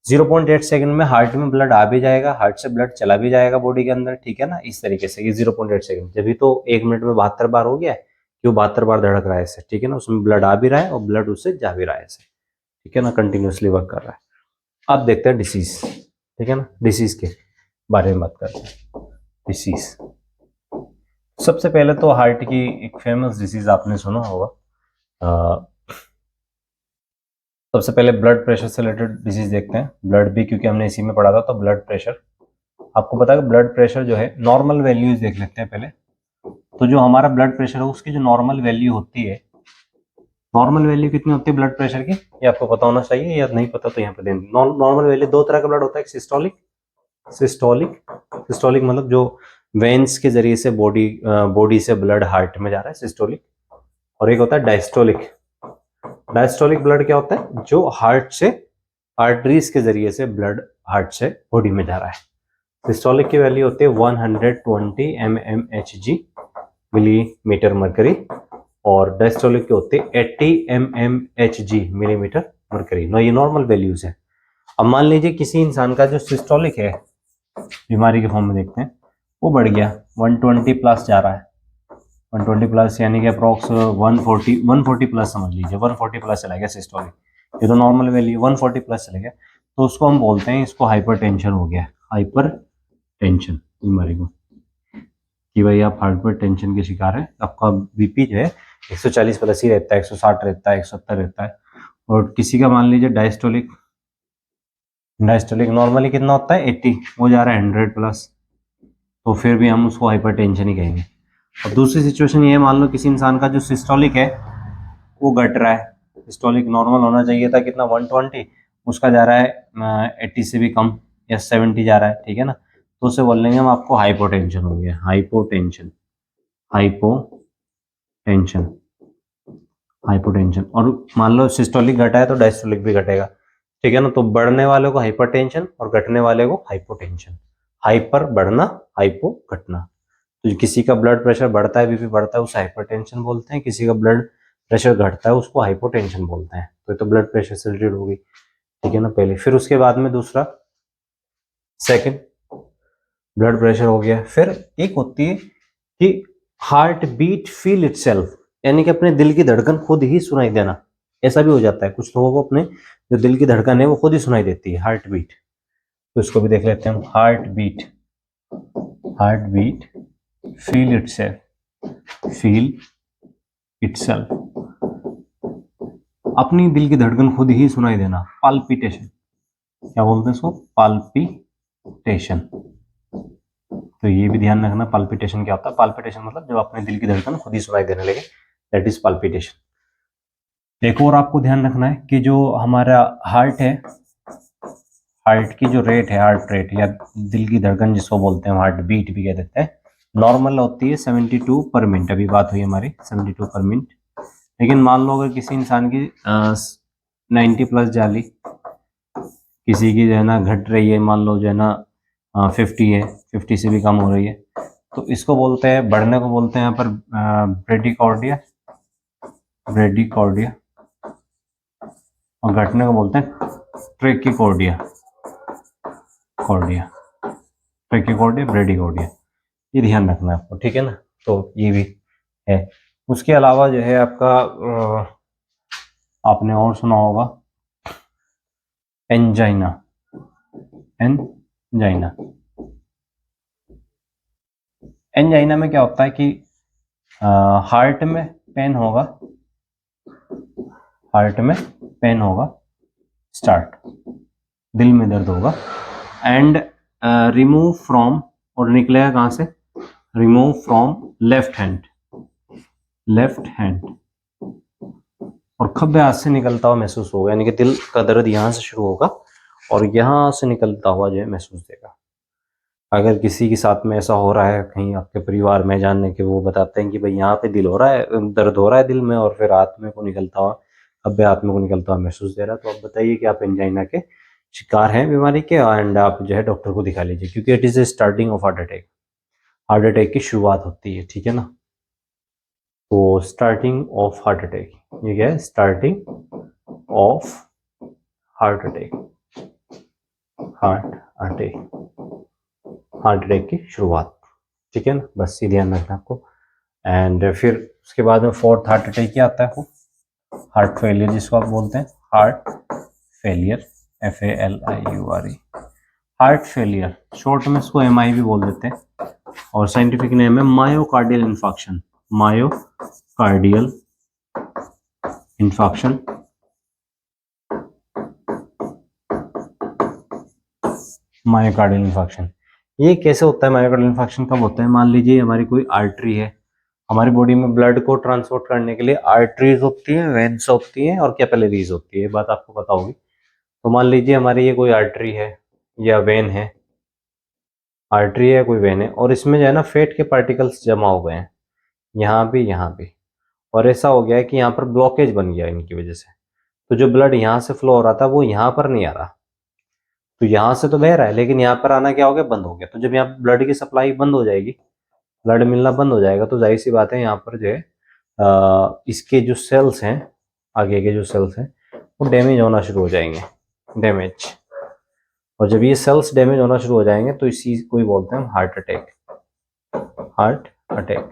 0.8 सेकंड में हार्ट में ब्लड आ भी जाएगा, हार्ट से ब्लड चला भी जाएगा बॉडी के अंदर, ठीक है ना। इस तरीके से ये 0.8 सेकंड, जब भी तो 1 मिनट में 72 बार हो गया है, क्यों 72 बार धड़क रहा है इससे, ठीक है ना। उसमें ब्लड आ भी रहा है और ब्लड उससे जा भी रहा है ऐसे, ठीक है ना, कंटिन्यूसली वर्क कर रहा है। अब देखते हैं डिसीज, ठीक है ना, डिसीज के बारे में बात करते हैं। डिसीज, सबसे पहले तो हार्ट की एक फेमस डिसीज आपने सुना होगा, सबसे पहले ब्लड प्रेशर से रिलेटेड डिजीज देखते हैं। ब्लड भी क्योंकि हमने इसी में पढ़ा था, तो ब्लड प्रेशर आपको पता है कि ब्लड प्रेशर जो है, नॉर्मल वैल्यूज देख लेते हैं पहले। तो जो हमारा ब्लड प्रेशर है उसकी जो नॉर्मल वैल्यू होती है, नॉर्मल वैल्यू कितनी होती है ब्लड प्रेशर की, ये आपको पता होना चाहिए, या नहीं पता तो यहाँ पे दें। नॉर्मल वैल्यू, दो तरह का ब्लड होता है, सिस्टोलिक, सिस्टोलिक, सिस्टोलिक मतलब जो वेन्स के जरिए से बॉडी से ब्लड हार्ट में जा रहा है, सिस्टोलिक। और एक होता है डायस्टोलिक। डायस्टोलिक ब्लड क्या होता है, जो हार्ट से, आर्टरीज के जरिए से ब्लड हार्ट से बॉडी में जा रहा है। सिस्टोलिक की वैल्यू होती है 120 mmHg, मिलीमीटर मरकरी, और डायस्टोलिक की होती है 80 mmHg, मिलीमीटर मरकरी। ये नॉर्मल वैल्यूज है। अब मान लीजिए किसी इंसान का जो सिस्टोलिक है, बीमारी के फॉर्म में देखते हैं, वो बढ़ गया, 120 प्लस जा रहा है, 120 प्लस यानी कि अप्रॉक्स 140 प्लस समझ लीजिए, 140 प्लस चला गया सिस्टोलिक। ये तो नॉर्मल वैल्यू 140 प्लस चले गया, तो उसको हम बोलते हैं, इसको हाइपरटेंशन हो गया, हाइपरटेंशन बीमारी को, कि भाई आप हाइपरटेंशन के शिकार है। आपका बीपी जो है 140 प्लस ही रहता है, 160 रहता है, 170 रहता है। और किसी का मान लीजिए डायस्टोलिक, डायस्टोलिक नॉर्मली कितना होता है 80, वो जा रहा है 100 प्लस, तो फिर भी हम उसको हाइपरटेंशन ही कहेंगे। और दूसरी सिचुएशन ये है, मान लो किसी इंसान का जो सिस्टोलिक है वो घट रहा है, सिस्टोलिक नॉर्मल होना चाहिए था कितना 120, उसका जा रहा है 80 से भी कम या 70 जा रहा है, ठीक है ना। तो उसे बोल लेंगे हम आपको हाइपोटेंशन हो गया, हाइपोटेंशन, हाइपोटेंशन, हाइपोटेंशन। और मान लो सिस्टोलिक घटा है तो डायस्टोलिक भी घटेगा, ठीक है ना। तो बढ़ने वाले को हाइपरटेंशन और घटने वाले को हाइपोटेंशन। हाइपर बढ़ना, हाइपो घटना। तो किसी का ब्लड प्रेशर बढ़ता है, बीपी बढ़ता है, उसे हाइपरटेंशन बोलते हैं। किसी का ब्लड प्रेशर घटता है उसको हाइपोटेंशन बोलते हैं। तो ये तो ब्लड प्रेशर से रिलेटेड होगी, ठीक है ना, पहले। फिर उसके बाद में दूसरा, सेकंड ब्लड प्रेशर हो गया। फिर एक होती है कि हार्ट बीट फील इटसेल्फ, यानी कि अपने दिल की धड़कन खुद ही सुनाई देना। ऐसा भी हो जाता है कुछ लोगों को, अपने जो दिल की धड़कन है वो खुद ही सुनाई देती है, हार्ट बीट। तो इसको भी देख लेते हैं हम, heart beat, heart beat feel itself, feel itself, अपनी दिल की धड़कन खुद ही सुनाई देना। पाल्पिटेशन, क्या बोलते हैं इसको, पाल्पिटेशन। तो ये भी ध्यान रखना, पाल्पिटेशन क्या होता है। पाल्पिटेशन मतलब जब अपने दिल की धड़कन खुद ही सुनाई देने लगे, दैट इज पाल्पिटेशन। एक और आपको ध्यान रखना है कि जो हमारा हार्ट है, हार्ट की जो रेट है, हार्ट रेट या दिल की धड़कन जिसको बोलते हैं, हार्ट बीट भी कह देते हैं, नॉर्मल होती है 72 पर मिनट। अभी बात हुई हमारी 72 पर मिनट। लेकिन मान लो अगर किसी इंसान की 90 प्लस जाली, किसी की जो है ना घट रही है, मान लो जो है ना 50 है, 50 से भी कम हो रही है, तो इसको बोलते हैं, बढ़ने को बोलते हैं यहाँ पर ब्रेडिकॉर्डिया, ब्रेडिकॉर्डिया, और घटने को बोलते हैं ट्रेकिकॉर्डिया, कॉर्डिया, ट्रेकिकॉर्डिया, ब्रेडिकॉर्डिया। ये ध्यान रखना है आपको, ठीक है ना। तो ये भी है। उसके अलावा जो है आपका आपने और सुना होगा एंजाइना, एंजाइना। एंजाइना में क्या होता है कि हार्ट में पेन होगा, हार्ट में पेन होगा, स्टार्ट, दिल में दर्द होगा, एंड रिमूव फ्रॉम, और निकलेगा कहां से, remove from left hand, left hand, और खब्बे हाथ से निकलता हुआ महसूस होगा, यानी कि दिल का दर्द यहाँ से शुरू होगा और यहाँ से निकलता हुआ जो है महसूस देगा। अगर किसी के साथ में ऐसा हो रहा है कहीं आपके परिवार में, जानने के वो बताते हैं कि भाई यहाँ पे दिल हो रहा है, दर्द हो रहा है दिल में, और फिर हाथ में को निकलता हुआ, खब्बे हाथ में को निकलता हुआ महसूस दे रहा है, तो आप बताइए कि आप एंजाइना के शिकार हैं बीमारी के, एंड आप जो है डॉक्टर को दिखा लीजिए, क्योंकि it is a starting of heart attack, heart attack की शुरुआत होती है, ठीक है ना। तो स्टार्टिंग ऑफ हार्ट अटैक, ये क्या है, starting of heart attack, heart attack, heart attack की शुरुआत, ठीक है ना। बस ये ध्यान रखना आपको। एंड फिर उसके बाद में फोर्थ हार्ट अटैक क्या आता है, वो हार्ट फेलियर, जिसको आप बोलते हैं heart failure, FALIURE, heart failure, short में इसको MI भी बोल देते हैं, और साइंटिफिक नेम है myocardial infarction, myocardial infarction, myocardial infarction. ये कैसे होता है, मायोकार्डियल इन्फॉक्शन कब होता है, मान लीजिए हमारी कोई आर्टरी है, हमारी बॉडी में ब्लड को ट्रांसपोर्ट करने के लिए आर्टरीज होती हैं, वेन्स होती हैं, और कैपिलरीज होती है, ये बात आपको पता होगी। तो मान लीजिए हमारी ये कोई आर्टरी है या वेन है, आर्टरी है कोई वेन है, और इसमें जो है ना फैट के पार्टिकल्स जमा हो गए हैं, यहाँ भी यहाँ भी, और ऐसा हो गया है कि यहाँ पर ब्लॉकेज बन गया इनकी वजह से। तो जो ब्लड यहाँ से फ्लो हो रहा था वो यहाँ पर नहीं आ रहा, तो यहाँ से तो बह रहा है लेकिन यहाँ पर आना क्या हो गया, बंद हो गया। तो जब यहाँ ब्लड की सप्लाई बंद हो जाएगी, ब्लड मिलना बंद हो जाएगा, तो जाहिर सी बात है यहाँ पर जो है इसके जो सेल्स हैं, आगे के जो सेल्स हैं वो डैमेज होना शुरू हो जाएंगे, डैमेज। और जब ये सेल्स डैमेज होना शुरू हो जाएंगे तो इस चीज को ही बोलते हैं हार्ट अटैक, हार्ट अटैक,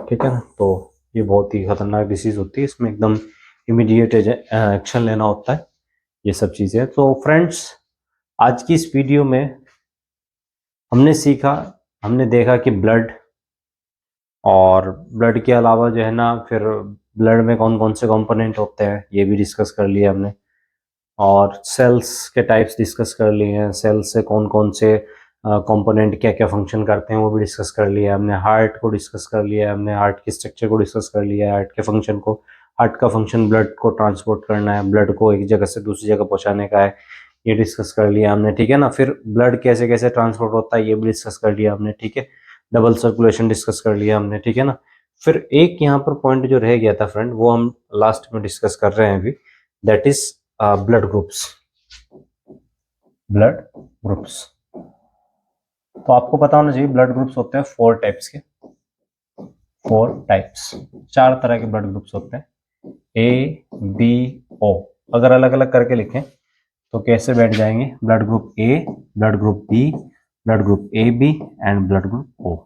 ठीक है ना। तो ये बहुत ही खतरनाक डिसीज होती है, इसमें एकदम इमीडिएट एक्शन लेना होता है, ये सब चीजें। तो फ्रेंड्स, आज की इस वीडियो में हमने सीखा, हमने देखा कि ब्लड, और ब्लड के अलावा जो है ना फिर ब्लड में कौन कौन से कंपोनेंट होते हैं ये भी डिस्कस कर लिया हमने, और सेल्स के टाइप्स डिस्कस कर लिए हैं, सेल्स से कौन कौन से कंपोनेंट क्या क्या फंक्शन करते हैं वो भी डिस्कस कर लिया हमने, हार्ट को डिस्कस कर लिया हमने, हार्ट के स्ट्रक्चर को डिस्कस कर लिया है, हार्ट के फंक्शन को, हार्ट का फंक्शन ब्लड को ट्रांसपोर्ट करना है, ब्लड को एक जगह से दूसरी जगह पहुंचाने का है, ये डिस्कस कर लिया हमने, ठीक है ना। फिर ब्लड कैसे कैसे ट्रांसपोर्ट होता है ये भी डिस्कस कर लिया हमने, ठीक है। डबल सर्कुलेशन डिस्कस कर लिया हमने, ठीक है ना। फिर एक यहाँ पर पॉइंट जो रह गया था फ्रेंड, वो हम लास्ट में डिस्कस कर रहे हैं अभी, that is blood groups, blood groups. तो आपको पता होना चाहिए ब्लड ग्रुप्स होते हैं 4 टाइप्स के, 4 टाइप्स, 4 तरह के ब्लड ग्रुप्स होते हैं, ए बी ओ। अगर अलग अलग करके लिखें तो कैसे बैठ जाएंगे, blood group A, blood group B, blood group A B and blood group O.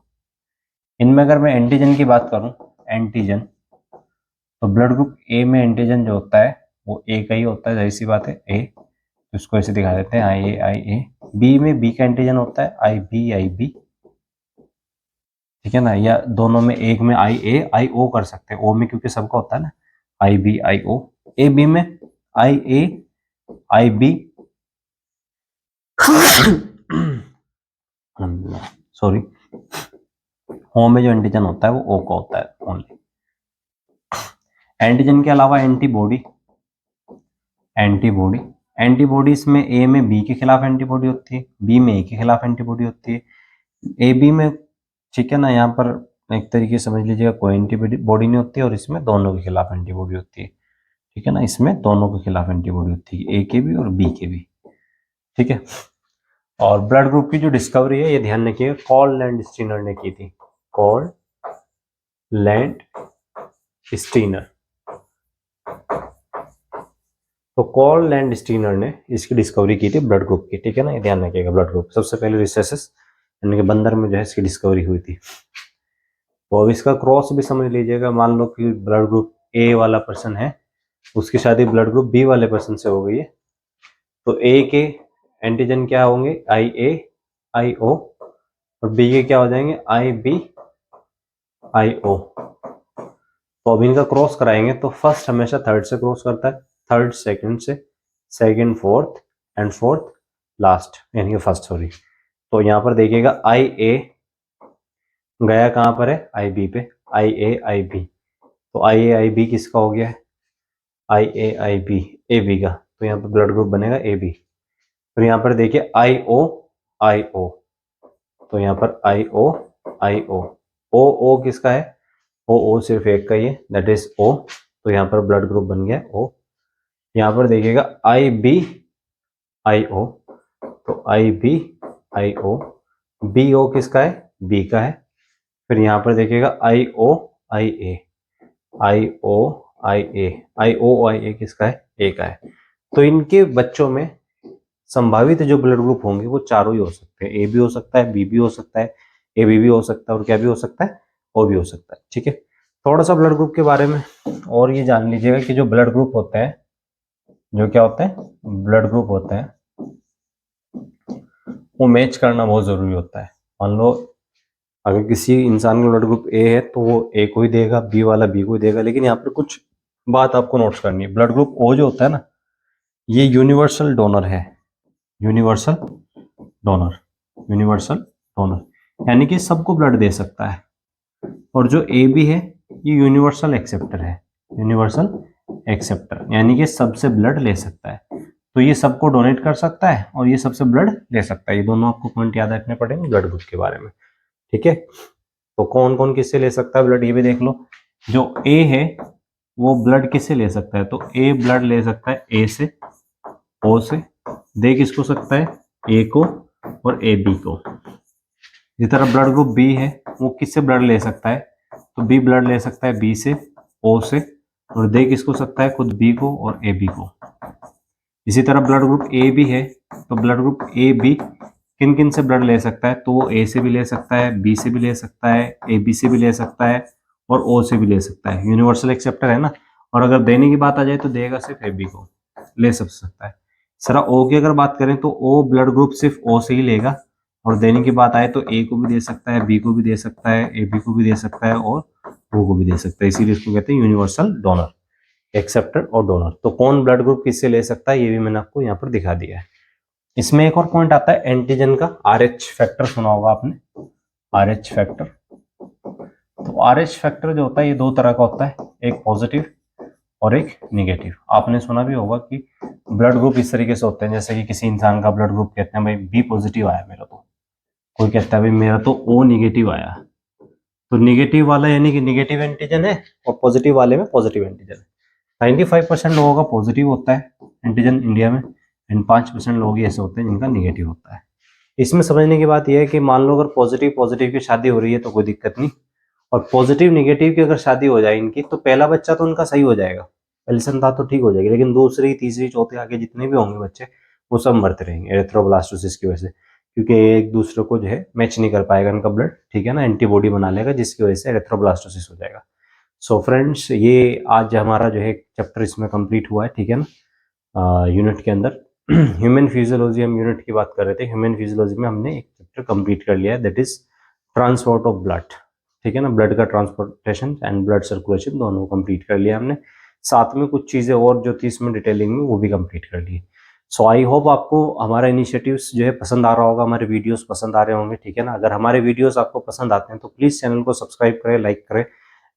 इनमें अगर मैं एंटीजन की बात करूं, एंटीजन, तो ब्लड ग्रुप ए में एंटीजन जो होता है वो ए का ही होता है, जाहिर सी बात है ए, तो इसको ऐसे दिखा देते हैं आई ए। बी में बी का एंटीजन होता है आई बी, ठीक है ना, या दोनों में एक में आई ए आई ओ कर सकते हैं, ओ में क्योंकि सबका होता है ना, आई B I O. A B में आई ए आई बी सॉरी, ओ में जो एंटीजन होता है वो ओ का होता है ओनली। एंटीजन के अलावा एंटीबॉडी, एंटीबॉडी, एंटीबॉडीज में ए में बी के खिलाफ एंटीबॉडी होती है, बी में ए के खिलाफ एंटीबॉडी होती है, ए बी में, ठीक है ना, यहाँ पर एक तरीके से समझ लीजिएगा कोई एंटीबॉडी नहीं होती, और इसमें दोनों के खिलाफ एंटीबॉडी होती है, ठीक है ना, इसमें दोनों के खिलाफ एंटीबॉडी होती है, ए के भी और बी के भी, ठीक है। और ब्लड ग्रुप की जो डिस्कवरी है ये ध्यान रखिएगा कॉल लैंड स्टीनर ने की थी, कॉल लैंड स्टीनर। तो कॉल लैंड स्टीनर ने इसकी डिस्कवरी की थी ब्लड ग्रुप की, ठीक है ना, ये ध्यान रखिएगा। ब्लड ग्रुप सबसे पहले रिसेसिस यानी कि बंदर में जो है इसकी डिस्कवरी हुई थी। तो अब इसका क्रॉस भी समझ लीजिएगा, मान लो कि ब्लड ग्रुप ए वाला पर्सन है, उसकी शादी ब्लड ग्रुप बी वाले पर्सन से हो गई है, तो ए के एंटीजन क्या होंगे, आई ए आई ओ, और बी के क्या हो जाएंगे, आई बी आई ओ। तो अब इनका क्रॉस कराएंगे तो फर्स्ट हमेशा थर्ड से क्रॉस करता है, थर्ड सेकंड से, second fourth and fourth last, यानी कि फर्स्ट, सॉरी। तो यहाँ पर देखिएगा आई ए गया कहाँ पर है, आई बी पे, आई ए आई बी, तो आई बी किसका हो गया है, आई ए बी ए बी का, तो यहाँ पर ब्लड ग्रुप बनेगा ए बी। फिर यहाँ पर देखिए आई ओ, तो यहाँ पर आई ओ ओ किसका है, ओ सिर्फ एक का ही है, दैट इज ओ, तो यहाँ पर ब्लड ग्रुप बन गया ओ। यहाँ पर देखिएगा आई बी आई ओ, तो आई B I O, B O किसका है, बी का है। फिर यहाँ पर देखिएगा आई ओ आई ए, आई ओ आई ए किसका है, ए का है। तो इनके बच्चों में संभावित जो ब्लड ग्रुप होंगे वो चारों ही हो सकते हैं, ए भी हो सकता है, बी भी हो सकता है, ए बी भी हो सकता है, और क्या भी हो सकता है, ओ भी हो सकता है, ठीक है। थोड़ा सा ब्लड ग्रुप के बारे में और ये जान लीजिएगा कि जो ब्लड ग्रुप होते हैं, जो क्या होते हैं, ब्लड ग्रुप होते हैं, वो मैच करना बहुत जरूरी होता है। मान लो अगर किसी इंसान का ब्लड ग्रुप ए है तो वो ए को ही देगा, बी वाला बी को ही देगा, लेकिन यहाँ पर कुछ बात आपको नोट्स करनी है। ब्लड ग्रुप ओ जो होता है ना, ये यूनिवर्सल डोनर है, यूनिवर्सल डोनर, यूनिवर्सल डोनर यानी कि सबको ब्लड दे सकता है। और जो ए बी है ये यूनिवर्सल एक्सेप्टर है, यूनिवर्सल एक्सेप्टर यानी कि सबसे ब्लड ले सकता है, तो ये सबको डोनेट कर सकता है और ये सबसे ब्लड ले सकता है। ये दोनों आपको पॉइंट याद रखने पड़ेंगे ब्लड ग्रुप के बारे में, ठीक है। तो कौन कौन किससे ले सकता है ब्लड, ये भी देख लो। जो ए है वो ब्लड किससे ले सकता है, तो ए ब्लड ले सकता है ए से, ओ से, दे किसको सकता है, ए को और ए बी को। जिस तरह ब्लड ग्रुप बी है वो किससे ब्लड ले सकता है, तो बी ब्लड ले सकता है बी से, ओ से, और दे किसको सकता है, खुद बी को और ए बी को। इसी तरह ब्लड ग्रुप ए बी है, तो ब्लड ग्रुप ए बी किन किन से ब्लड ले सकता है, तो वो ए से भी ले सकता है, बी से भी ले सकता है, ए बी से भी ले सकता है और ओ से भी ले सकता है। यूनिवर्सल एक्सेप्टर है ना। और अगर देने की बात आ जाए तो देगा सिर्फ ए बी को, ले सकता है। सर ओ की अगर बात करें तो ओ ब्लड ग्रुप सिर्फ ओ से ही लेगा, और देने की बात आए तो ए को भी दे सकता है, बी को भी दे सकता है, ए बी को भी दे सकता है और ओ को भी दे सकता है। इसीलिए इसको कहते हैं यूनिवर्सल डोनर, एक्सेप्टर और डोनर। तो कौन ब्लड ग्रुप किससे ले सकता है ये भी मैंने आपको यहाँ पर दिखा दिया है। इसमें एक और पॉइंट आता है एंटीजन का, RH फैक्टर सुना होगा आपने, RH फैक्टर। तो RH फैक्टर जो होता है ये दो तरह का होता है, एक पॉजिटिव और एक निगेटिव। आपने सुना भी होगा कि ब्लड ग्रुप इस तरीके से होते हैं, जैसे कि किसी इंसान का ब्लड ग्रुप कहते हैं भाई बी पॉजिटिव आया मेरा, तो कोई कहता है भाई मेरा तो ओ निगेटिव आया। तो निगेटिव वाला यानी कि निगेटिव एंटीजन है और पॉजिटिव वाले में पॉजिटिव एंटीजन है। 95% लोगों का पॉजिटिव होता है एंटीजन इंडिया में, एंड 5% लोग ही ऐसे होते हैं जिनका निगेटिव होता है। इसमें समझने की बात यह है कि मान लो अगर पॉजिटिव पॉजिटिव की शादी हो रही है तो कोई दिक्कत नहीं, और पॉजिटिव निगेटिव की अगर शादी हो जाए इनकी तो पहला बच्चा तो उनका सही हो जाएगा, पहली संतान तो ठीक हो जाएगी, लेकिन दूसरी तीसरी चौथी आगे जितने भी होंगे बच्चे वो सब मरते रहेंगे एरिथ्रोब्लास्टोसिस की वजह से, क्योंकि एक दूसरे को जो है मैच नहीं कर पाएगा इनका ब्लड, ठीक है ना, एंटीबॉडी बना लेगा जिसकी वजह से एरिथ्रोब्लास्टोसिस हो जाएगा। सो फ्रेंड्स, ये आज हमारा जो है चैप्टर इसमें कंप्लीट हुआ है, ठीक है ना, यूनिट के अंदर ह्यूमन फिजियोलॉजी, हम यूनिट की बात कर रहे थे, ह्यूमन फिजियोलॉजी में हमने एक चैप्टर कंप्लीट कर लिया है, that is transport of blood, ठीक है ना, ब्लड का ट्रांसपोर्टेशन एंड ब्लड सर्कुलेशन दोनों कंप्लीट कर लिया हमने, साथ में कुछ चीज़ें और जो थी इसमें डिटेलिंग में वो भी कंप्लीट कर ली। सो आई होप आपको हमारा इनिशिएटिव्स जो है पसंद आ रहा होगा, हमारे वीडियोस पसंद आ रहे होंगे, ठीक है ना। अगर हमारे वीडियोस आपको पसंद आते हैं तो प्लीज़ चैनल को सब्सक्राइब करें, लाइक करें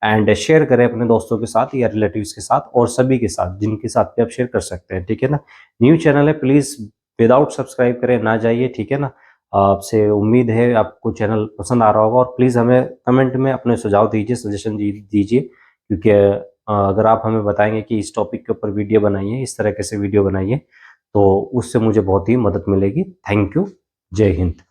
एंड शेयर करें अपने दोस्तों के साथ या रिलेटिव्स के साथ और सभी के साथ जिनके साथ भी आप शेयर कर सकते हैं, ठीक है ना। न्यू चैनल है, प्लीज़ विदाउट सब्सक्राइब करें ना जाइए, ठीक है ना। आपसे उम्मीद है आपको चैनल पसंद आ रहा होगा, और प्लीज़ हमें कमेंट में अपने सुझाव दीजिए, सजेशन दीजिए, क्योंकि अगर आप हमें बताएंगे कि इस टॉपिक के ऊपर वीडियो बनाइए, इस तरह से वीडियो बनाइए, तो उससे मुझे बहुत ही मदद मिलेगी। Thank you. जय हिंद।